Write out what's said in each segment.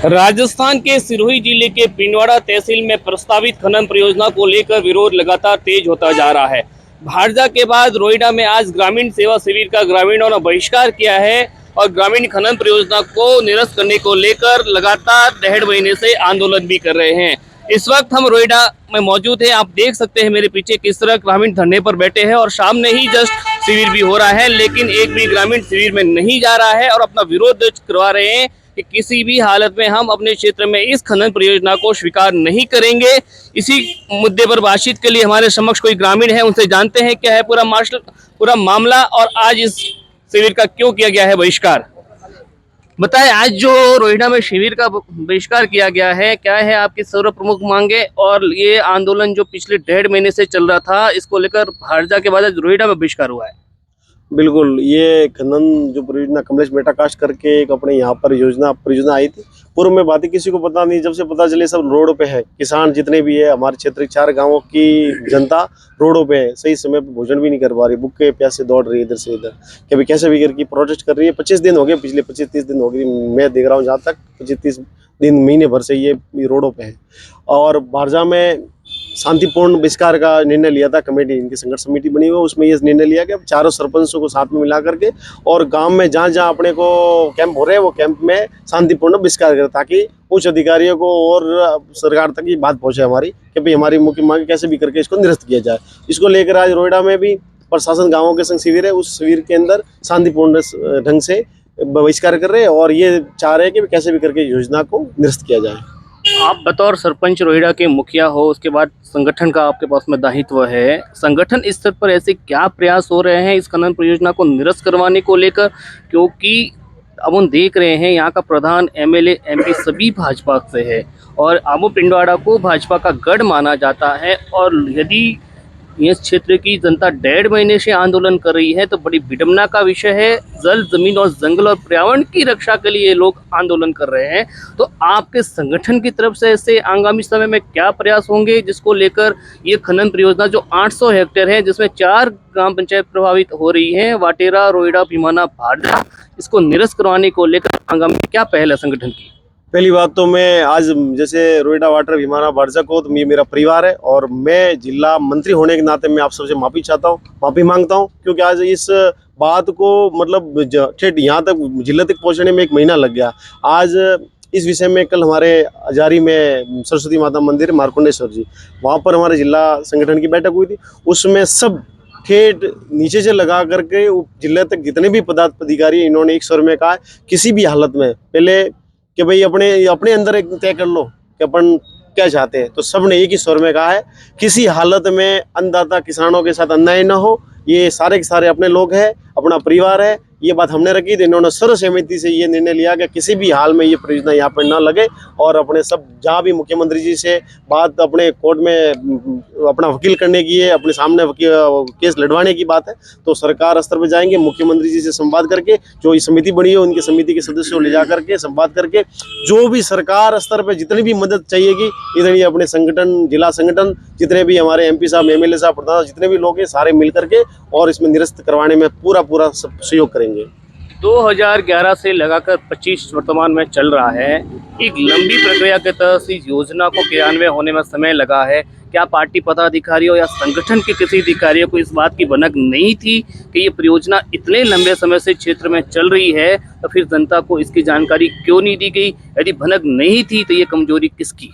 राजस्थान के सिरोही जिले के पिंडवाड़ा तहसील में प्रस्तावित खनन परियोजना को लेकर विरोध लगातार तेज होता जा रहा है। भाटजा के बाद रोइडा में आज ग्रामीण सेवा शिविर का ग्रामीणों ने बहिष्कार किया है और ग्रामीण खनन परियोजना को निरस्त करने को लेकर लगातार 1.5 महीने से आंदोलन भी कर रहे हैं। इस वक्त हम रोइडा में मौजूद हैं। आप देख सकते हैं मेरे पीछे किस तरह ग्रामीण धरने पर बैठे हैं और सामने ही जस्ट शिविर भी हो रहा है, लेकिन एक भी ग्रामीण शिविर में नहीं जा रहा है और अपना विरोध दर्ज करवा रहे हैं कि किसी भी हालत में हम अपने क्षेत्र में इस खनन परियोजना को स्वीकार नहीं करेंगे। इसी मुद्दे पर बातचीत के लिए हमारे समक्ष कोई ग्रामीण है, उनसे जानते हैं क्या है पूरा मामला और आज इस शिविर का क्यों किया गया है बहिष्कार। बताएं, आज जो रोहिड़ा में शिविर का बहिष्कार किया गया है, क्या है आपकी सर्व प्रमुख मांगे और ये आंदोलन जो पिछले 1.5 महीने से चल रहा था, इसको लेकर भाटजा के बाद आज रोहिड़ा में बहिष्कार हुआ है। बिल्कुल, ये खनन जो परियोजना कमलेश मेटा कास्ट करके एक अपने यहाँ पर परियोजना आई थी। पूर्व में बातें किसी को पता नहीं, जब से पता चले सब रोड पे है। किसान जितने भी है हमारे क्षेत्र के 4 गांवों की जनता रोडों पे है, सही समय पे भोजन भी नहीं कर पा रही, भूखे प्यासे दौड़ रही है इधर से इधर, कभी कैसे भी करके प्रोटेस्ट कर रही है। 25 दिन हो गए, पिछले 25-30 दिन हो गए, मैं देख रहा हूँ जहाँ तक 25-30 दिन महीने भर से ये रोडों पे है। और भाटजा में शांतिपूर्ण बहिष्कार का निर्णय लिया था कमेटी, इनकी संघर्ष समिति बनी हुई है, उसमें ये निर्णय लिया कि अब चारों सरपंचों को साथ में मिला करके और गांव में जहां जहां अपने को कैंप हो रहे हैं वो कैंप में शांतिपूर्ण बहिष्कार करें, ताकि उच्च अधिकारियों को और सरकार तक ये बात पहुंचे हमारी कि भाई हमारी मुख्य मांग कैसे भी करके इसको निरस्त किया जाए। इसको लेकर आज रोइडा में भी प्रशासन गाँवों के संग शिविर है, उस शिविर के अंदर शांतिपूर्ण ढंग से बहिष्कार कर रहे हैं और ये चाह रहे हैं कि कैसे भी करके योजना को निरस्त किया जाए। आप बतौर सरपंच रोहिड़ा के मुखिया हो, उसके बाद संगठन का आपके पास में दायित्व है। संगठन स्तर पर ऐसे क्या प्रयास हो रहे हैं इस खनन परियोजना को निरस्त करवाने को लेकर, क्योंकि अब हम देख रहे हैं यहाँ का प्रधान, एमएलए, एमपी सभी भाजपा से है और आबू पिंडवाड़ा को भाजपा का गढ़ माना जाता है और यदि इस क्षेत्र की जनता 1.5 महीने से आंदोलन कर रही है तो बड़ी विडंबना का विषय है। जल, जमीन और जंगल और पर्यावरण की रक्षा के लिए ये लोग आंदोलन कर रहे हैं, तो आपके संगठन की तरफ से ऐसे आगामी समय में क्या प्रयास होंगे जिसको लेकर ये खनन परियोजना जो 800 हेक्टेयर है, जिसमें 4 ग्राम पंचायत प्रभावित हो रही है, वाटेरा, रोइडा, भीमाना, भाटजा, इसको निरस्त करवाने को लेकर आगामी क्या पहल है संगठन की? पहली बात तो मैं आज जैसे रोइडा, वाटर, भीमाना, भाटजा को तो ये मेरा परिवार है और मैं जिला मंत्री होने के नाते मैं आप सबसे माफी मांगता हूँ, क्योंकि आज इस बात को मतलब ठेठ यहाँ तक जिले तक पहुँचने में 1 महीना लग गया। आज इस विषय में कल हमारे अजारी में सरस्वती माता मंदिर मार्कंडेश्वर जी, वहाँ पर हमारे जिला संगठन की बैठक हुई थी। उसमें सब ठेठ नीचे से लगा करके जिले तक जितने भी पदाधिकारी, इन्होंने एक स्वर में कहा किसी भी हालत में पहले कि भाई अपने अंदर एक तय कर लो कि अपन क्या चाहते हैं। तो सब ने एक ही स्वर में कहा है किसी हालत में अन्नदाता किसानों के साथ अन्याय न हो, ये सारे के सारे अपने लोग हैं, अपना परिवार है। ये बात हमने रखी थी, इन्होंने सर्वसहमति से ये निर्णय लिया कि किसी भी हाल में ये परियोजना यहाँ पर न लगे और अपने सब जहाँ भी मुख्यमंत्री जी से बात अपने कोर्ट में अपना वकील करने की है, अपने सामने केस लड़वाने की बात है, तो सरकार स्तर पर जाएंगे, मुख्यमंत्री जी से संवाद करके, जो ये समिति बनी है उनकी समिति के सदस्यों ले जा करके संवाद करके जो भी सरकार स्तर पर जितनी भी मदद चाहिएगी, इधर ये अपने संगठन, जिला संगठन, जितने भी हमारे एमपी साहब, एमएलए साहब, प्रधान, जितने भी लोग हैं सारे मिल करके और इसमें निरस्त करवाने में पूरा सहयोग करेंगे। 2011 से लगाकर 25 वर्तमान में चल रहा है। एक लंबी प्रक्रिया के तहत इस योजना को क्रियान्वयन होने में समय लगा है। क्या पार्टी पदाधिकारियों या संगठन के किसी अधिकारियों को इस बात की भनक नहीं थी कि ये परियोजना इतने लंबे समय से क्षेत्र में चल रही है, तो फिर जनता को इसकी जानकारी क्यों नहीं दी गई? यदि भनक नहीं थी तो ये कमजोरी किसकी?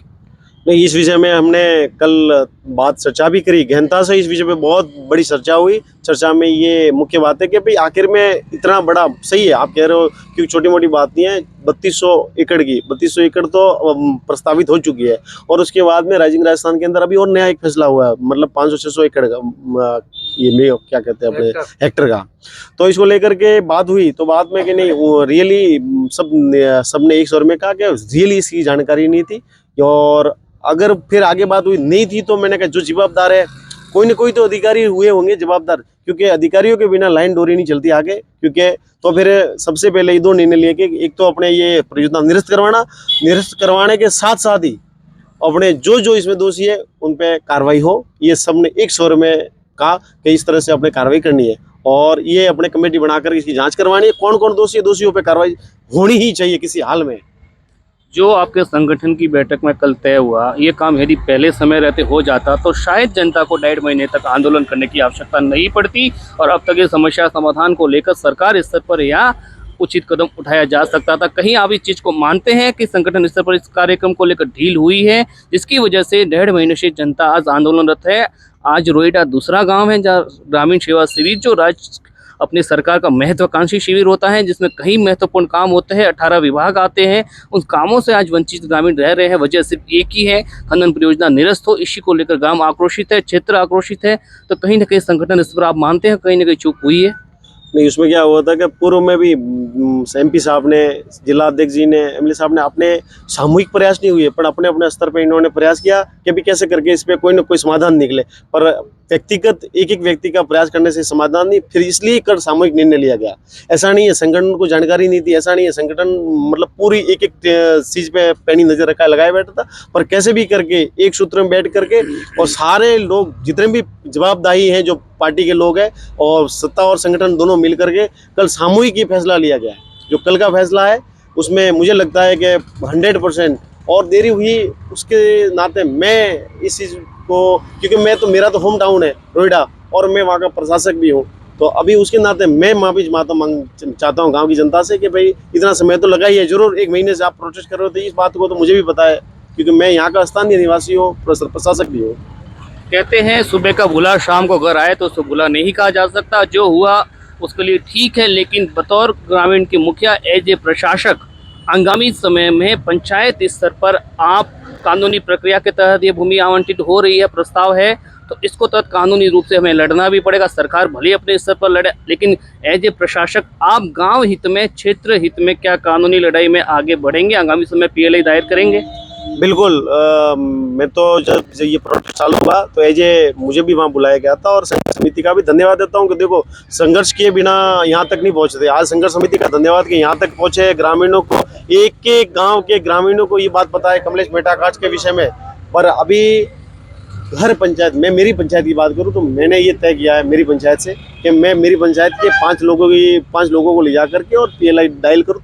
नहीं, इस विषय में हमने कल बात चर्चा भी करी गहनता से। इस विषय पे बहुत बड़ी चर्चा हुई। चर्चा में ये मुख्य बात है कि भाई आखिर में इतना बड़ा, सही है आप कह रहे हो, क्योंकि छोटी मोटी बात नहीं है। 3200 एकड़ की 3200 एकड़ तो प्रस्तावित हो चुकी है और उसके बाद में राजस्थान के अंदर अभी और नया एक फैसला हुआ है, मतलब 500-600 एकड़ का, ये क्या कहते हैं अपने हेक्टर का। तो इसको लेकर के बात हुई, तो बात में कि नहीं रियली सबने एक स्वर में कहा कि रियली इसकी जानकारी नहीं थी। और अगर फिर आगे बात हुई नहीं थी तो मैंने कहा जो जवाबदार है, कोई ना कोई तो अधिकारी हुए होंगे जवाबदार, क्योंकि अधिकारियों के बिना लाइन डोरी नहीं चलती आगे। क्योंकि तो फिर सबसे पहले ये 2 निर्णय लिए कि एक तो अपने ये परियोजना निरस्त करवाने के साथ साथ ही अपने जो इसमें दोषी है उन पे कार्रवाई हो। ये सबने एक स्वर में कहा कि इस तरह से अपने कार्रवाई करनी है और ये अपने कमेटी बनाकर इसकी जांच करवानी है। कौन कौन दोषी है, दोषियों पे कार्रवाई होनी ही चाहिए किसी हाल में। जो आपके संगठन की बैठक में कल तय हुआ, ये काम यदि पहले समय रहते हो जाता तो शायद जनता को 1.5 महीने तक आंदोलन करने की आवश्यकता नहीं पड़ती और अब तक ये समस्या समाधान को लेकर सरकार स्तर पर या उचित कदम उठाया जा सकता था। कहीं आप इस चीज़ को मानते हैं कि संगठन स्तर पर इस कार्यक्रम को लेकर ढील हुई है, जिसकी वजह से 1.5 महीने से जनता आज आंदोलनरत है। आज रोइडा दूसरा गाँव है जहाँ ग्रामीण सेवा शिविर जो राज्य अपनी सरकार का महत्वाकांक्षी शिविर होता है, जिसमें कई महत्वपूर्ण काम होते हैं, 18 विभाग आते हैं, उन कामों से आज वंचित ग्रामीण रह रहे हैं। वजह सिर्फ एक ही है, खनन परियोजना निरस्त हो। इसी को लेकर ग्राम आक्रोशित है, क्षेत्र आक्रोशित है। तो कहीं ना कहीं संगठन इस पर आप मानते हैं कहीं ना कहीं चूक हुई है? नहीं, उसमें क्या हुआ था कि पूर्व में भी MP साहब ने, जिला अध्यक्ष जी ने, MLA साहब ने अपने सामूहिक प्रयास नहीं हुए, पर अपने अपने स्तर पे इन्होंने प्रयास किया कि भी कैसे करके इस पे कोई ना कोई समाधान निकले। पर व्यक्तिगत एक एक व्यक्ति का प्रयास करने से समाधान नहीं, फिर इसलिए कर सामूहिक निर्णय लिया गया। ऐसा नहीं है संगठन को जानकारी नहीं थी, ऐसा नहीं है संगठन मतलब पूरी एक एक चीज पे पैनी नजर रखा लगाए बैठा था, पर कैसे भी करके एक सूत्र में बैठ करके और सारे लोग जितने भी जवाबदाही हैं, जो पार्टी के लोग हैं और सत्ता और संगठन दोनों मिल करके कल सामूहिक ही फैसला लिया गया। जो कल का फैसला है उसमें मुझे लगता है कि 100% और देरी हुई, उसके नाते मैं इस चीज को, क्योंकि मैं तो, मेरा तो होम टाउन है रोइडा और मैं वहाँ का प्रशासक भी हूँ, तो अभी उसके नाते मैं माफी चाहता हूँ गांव की जनता से कि भाई इतना समय तो लगा ही है। जरूर 1 महीने से आप प्रोटेस्ट कर रहे हो, तो इस बात को तो मुझे भी पता है क्योंकि मैं यहाँ का स्थानीय निवासी हूँ, प्रशासक भी हूँ। कहते हैं सुबह का भूला शाम को घर आए तो उसको भूला नहीं कहा जा सकता। जो हुआ उसके लिए ठीक है, लेकिन बतौर ग्रामीण के मुखिया एज ए प्रशासक आगामी समय में पंचायत स्तर पर आप कानूनी प्रक्रिया के तहत ये भूमि आवंटित हो रही है, प्रस्ताव है, तो इसको तहत कानूनी रूप से हमें लड़ना भी पड़ेगा। सरकार भले अपने स्तर पर लड़े, लेकिन एज ए प्रशासक आप गांव हित में, क्षेत्र हित में क्या कानूनी लड़ाई में आगे बढ़ेंगे? आगामी समय PLI दायर करेंगे? बिल्कुल। मैं तो जब ये प्रोजेक्ट चालू हुआ तो मुझे भी वहाँ बुलाया गया था और संघर्ष समिति का भी धन्यवाद देता हूँ कि देखो संघर्ष किए बिना यहाँ तक नहीं पहुँचते। आज संघर्ष समिति का धन्यवाद कि यहाँ तक पहुँचे, ग्रामीणों को, एक एक गांव के ग्रामीणों को ये बात पता है कमलेश मेटा कास्ट के विषय में। पर अभी हर पंचायत, मैं मेरी पंचायत की बात करूं तो मैंने ये तय किया है मेरी पंचायत से कि मैं मेरी पंचायत के 5 लोगों को ले जा करके और PLI दायर करूं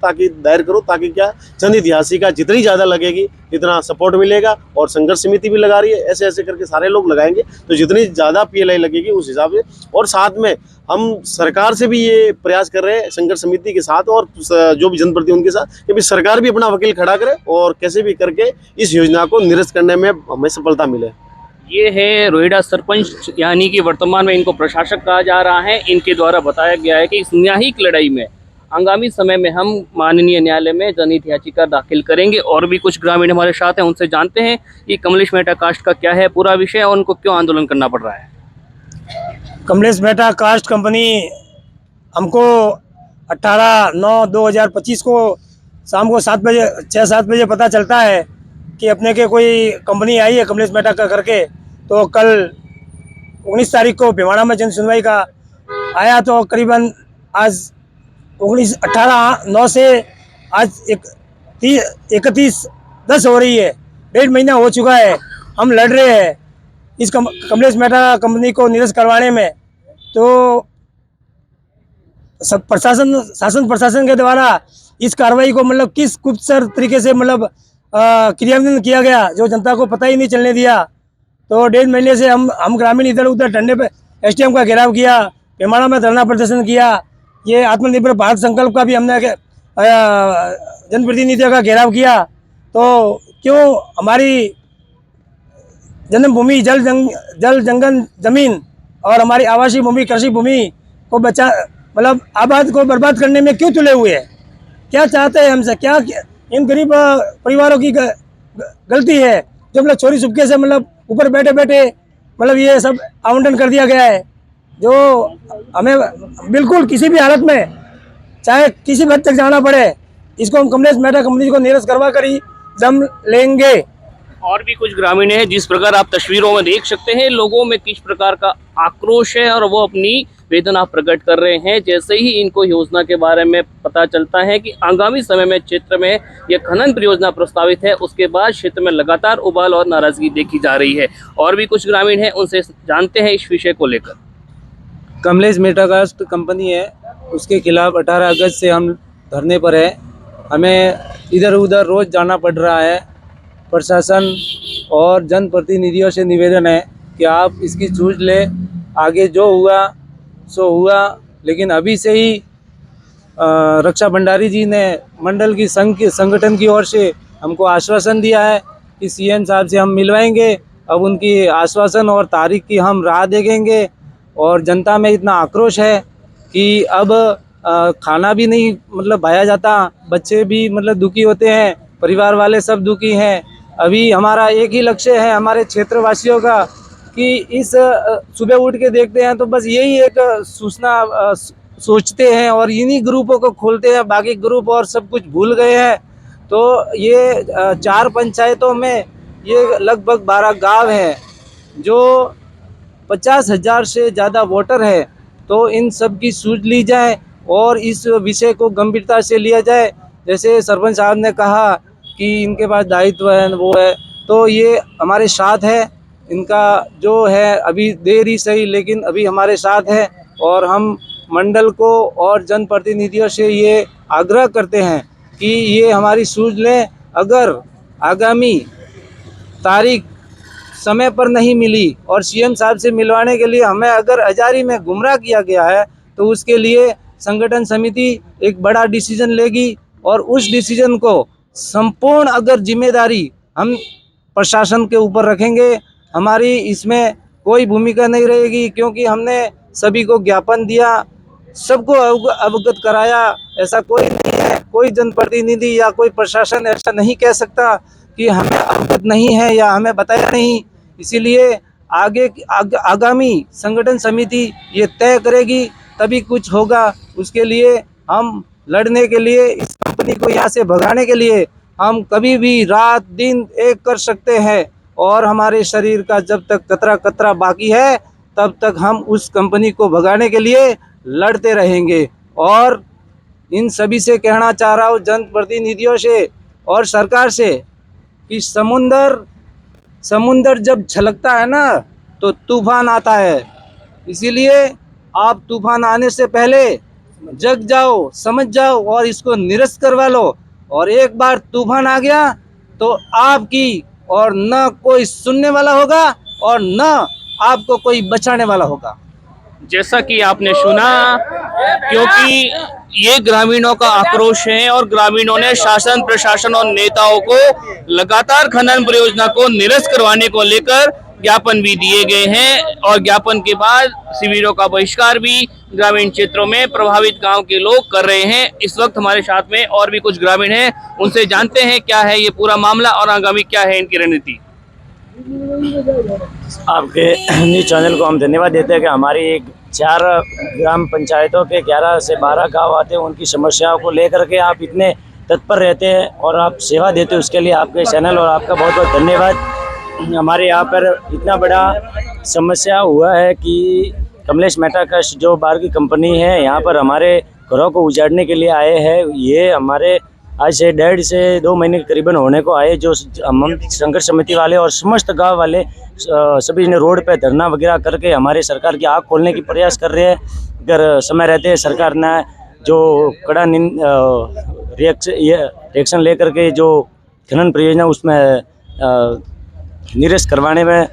ताकि क्या चंद इतिहासी का जितनी ज़्यादा लगेगी इतना सपोर्ट मिलेगा। और संघर्ष समिति भी लगा रही है, ऐसे ऐसे करके सारे लोग लगाएंगे तो जितनी ज़्यादा PLI लगेगी उस हिसाब से। और साथ में हम सरकार से भी ये प्रयास कर रहे हैं संघर्ष समिति के साथ और जो भी जनप्रतिनिधि उनके साथ कि भी सरकार भी अपना वकील खड़ा करे और कैसे भी करके इस योजना को निरस्त करने में हमें सफलता मिले। ये है रोइडा सरपंच, यानी कि वर्तमान में इनको प्रशासक कहा जा रहा है। इनके द्वारा बताया गया है कि इस न्यायिक लड़ाई में आगामी समय में हम माननीय न्यायालय में जनहित याचिका दाखिल करेंगे। और भी कुछ ग्रामीण हमारे साथ हैं, उनसे जानते हैं कि कमलेश मेहता कास्ट का क्या है पूरा विषय और उनको क्यों आंदोलन करना पड़ रहा है। कमलेश मेहता कास्ट कंपनी हमको 18/9/2025 को शाम को 6-7 बजे पता चलता है कि अपने के कोई कंपनी आई है कमलेश मेहता का करके। तो कल 19 तारीख को भिवाड़ा में जन सुनवाई का आया, तो करीबन आज 18/9 से आज 31/10 हो रही है, 1.5 महीना हो चुका है। हम लड़ रहे हैं इस कमलेश मेहता कंपनी को निरस्त करवाने में। तो सब प्रशासन के द्वारा इस कार्रवाई को मतलब किस गुप्तचर तरीके से मतलब क्रियान्वयन किया गया जो जनता को पता ही नहीं चलने दिया। तो 1.5 महीने से हम ग्रामीण इधर उधर डंडे पे SDM का घेराव किया, पेमाड़ा में धरना प्रदर्शन किया, ये आत्मनिर्भर भारत संकल्प का भी हमने जनप्रतिनिधियों का घेराव किया। तो क्यों हमारी जन्मभूमि, जल जंगल जमीन और हमारी आवासीय भूमि, कृषि भूमि को मतलब आबाद को बर्बाद करने में क्यों तुले हुए हैं? क्या चाहते हैं हमसे? क्या इन गरीब परिवारों की गलती है जो मतलब चोरी छुपके से मतलब ऊपर बैठे बैठे मतलब ये सब आवंटन कर दिया गया है, जो हमें बिल्कुल किसी भी हालत में चाहे किसी भी हद तक जाना पड़े इसको हम कमलेश मेहता कंपनी को निरस्त करवा कर ही दम लेंगे। और भी कुछ ग्रामीण हैं, जिस प्रकार आप तस्वीरों में देख सकते हैं लोगों में किस प्रकार का आक्रोश है और वो अपनी वेदना प्रकट कर रहे हैं। जैसे ही इनको योजना के बारे में पता चलता है कि आगामी समय में क्षेत्र में यह खनन परियोजना प्रस्तावित है, उसके बाद क्षेत्र में लगातार उबाल और नाराजगी देखी जा रही है। और भी कुछ ग्रामीण हैं, उनसे जानते हैं इस विषय को लेकर। कमलेश मेहता कास्ट कंपनी है, उसके खिलाफ 18 अगस्त से हम धरने पर है हमें इधर उधर रोज़ जाना पड़ रहा है। प्रशासन और जनप्रतिनिधियों से निवेदन है कि आप इसकी सूझ ले। आगे जो हुआ सो हुआ, लेकिन अभी से ही रक्षा भंडारी जी ने मंडल की संगठन की ओर से हमको आश्वासन दिया है कि सीएम साहब से हम मिलवाएंगे। अब उनकी आश्वासन और तारीख की हम राह देखेंगे। और जनता में इतना आक्रोश है कि अब खाना भी नहीं मतलब खाया जाता, बच्चे भी मतलब दुखी होते हैं, परिवार वाले सब दुखी हैं। अभी हमारा एक ही लक्ष्य है हमारे क्षेत्रवासियों का कि इस सुबह उठ के देखते हैं तो बस यही एक सूचना सोचते हैं और इन्हीं ग्रुपों को खोलते हैं, बाकी ग्रुप और सब कुछ भूल गए हैं। तो ये 4 पंचायतों में ये लगभग 12 गांव हैं जो 50,000 से ज़्यादा वोटर है। तो इन सब की सूझ ली जाए और इस विषय को गंभीरता से लिया जाए। जैसे सरपंच साहब ने कहा कि इनके पास दायित्व है, वो है, तो ये हमारे साथ है। इनका जो है अभी देर ही सही, लेकिन अभी हमारे साथ है। और हम मंडल को और जनप्रतिनिधियों से ये आग्रह करते हैं कि ये हमारी सूझ लें। अगर आगामी तारीख समय पर नहीं मिली और सीएम साहब से मिलवाने के लिए हमें अगर हजारी में गुमराह किया गया है तो उसके लिए संगठन समिति एक बड़ा डिसीजन लेगी और उस डिसीजन को संपूर्ण अगर जिम्मेदारी हम प्रशासन के ऊपर रखेंगे। हमारी इसमें कोई भूमिका नहीं रहेगी, क्योंकि हमने सभी को ज्ञापन दिया, सबको अवगत कराया। ऐसा कोई नहीं है, कोई जनप्रतिनिधि या कोई प्रशासन ऐसा नहीं कह सकता कि हमें अवगत नहीं है या हमें बताया नहीं। इसीलिए आगामी संगठन समिति ये तय करेगी, तभी कुछ होगा। उसके लिए हम लड़ने के लिए, इस कंपनी को यहाँ से भगाने के लिए हम कभी भी रात दिन एक कर सकते हैं। और हमारे शरीर का जब तक कतरा कतरा बाकी है तब तक हम उस कंपनी को भगाने के लिए लड़ते रहेंगे। और इन सभी से कहना चाह रहा हूँ, जनप्रतिनिधियों से और सरकार से, कि समुंदर जब छलकता है ना तो तूफान आता है। इसीलिए आप तूफान आने से पहले जग जाओ, समझ जाओ और इसको निरस्त करवा लो। और एक बार तूफान आ गया तो आपकी और न कोई सुनने वाला होगा और न आपको कोई बचाने वाला होगा। जैसा कि आपने सुना, क्योंकि ये ग्रामीणों का आक्रोश है और ग्रामीणों ने शासन, प्रशासन और नेताओं को लगातार खनन परियोजना को निरस्त करवाने को लेकर ज्ञापन भी दिए गए हैं। और ज्ञापन के बाद शिविरों का बहिष्कार भी ग्रामीण क्षेत्रों में प्रभावित गांव के लोग कर रहे हैं। इस वक्त हमारे साथ में और भी कुछ ग्रामीण हैं, उनसे जानते हैं क्या है ये पूरा मामला और आगामी क्या है इनकी रणनीति। आपके न्यूज़ चैनल को हम धन्यवाद देते हैं कि हमारी 4 ग्राम पंचायतों के 11 से 12 गांव आते हैं, उनकी समस्याओं को लेकर के आप इतने तत्पर रहते हैं और आप सेवा देते हैं, उसके लिए आपके चैनल और आपका बहुत बहुत धन्यवाद। हमारे यहाँ पर इतना बड़ा समस्या हुआ है कि कमलेश मेहता का जो बाहर की कंपनी है यहाँ पर हमारे घरों को उजाड़ने के लिए आए हैं। ये हमारे आज से 1.5 से 2 महीने करीबन होने को आए, जो हम संघर्ष समिति वाले और समस्त गांव वाले सभी ने रोड पे धरना वगैरह करके हमारे सरकार की आँख खोलने की प्रयास कर रहे हैं। अगर समय रहते सरकार ने जो कड़ा रिएक्शन लेकर के जो खनन परियोजना उसमें निरस्त करवाने में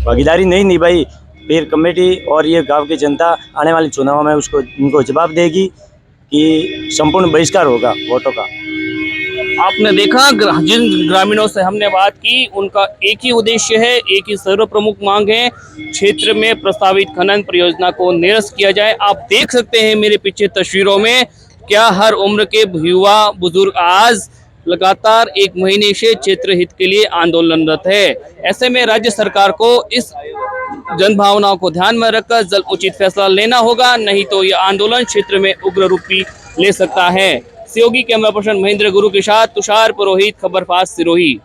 भागीदारी नहीं निभाई, फिर कमेटी और ये गांव की जनता आने वाले चुनाव में उसको उनको जवाब देगी कि संपूर्ण बहिष्कार होगा वोटों का। आपने देखा, जिन ग्रामीणों से हमने बात की उनका एक ही उद्देश्य है, एक ही सर्वप्रमुख मांग है, क्षेत्र में प्रस्तावित खनन परियोजना को निरस्त किया जाए। आप देख सकते हैं मेरे पीछे तस्वीरों में, क्या हर उम्र के युवा बुजुर्ग आज लगातार 1 महीने से क्षेत्र हित के लिए आंदोलनरत है। ऐसे में राज्य सरकार को इस जनभावनाओं को ध्यान में रखकर जल्द उचित फैसला लेना होगा, नहीं तो यह आंदोलन क्षेत्र में उग्र रूप भी ले सकता है। सहयोगी कैमरा पर्सन महेंद्र गुरु के साथ तुषार पुरोहित, खबर फास्ट सिरोही।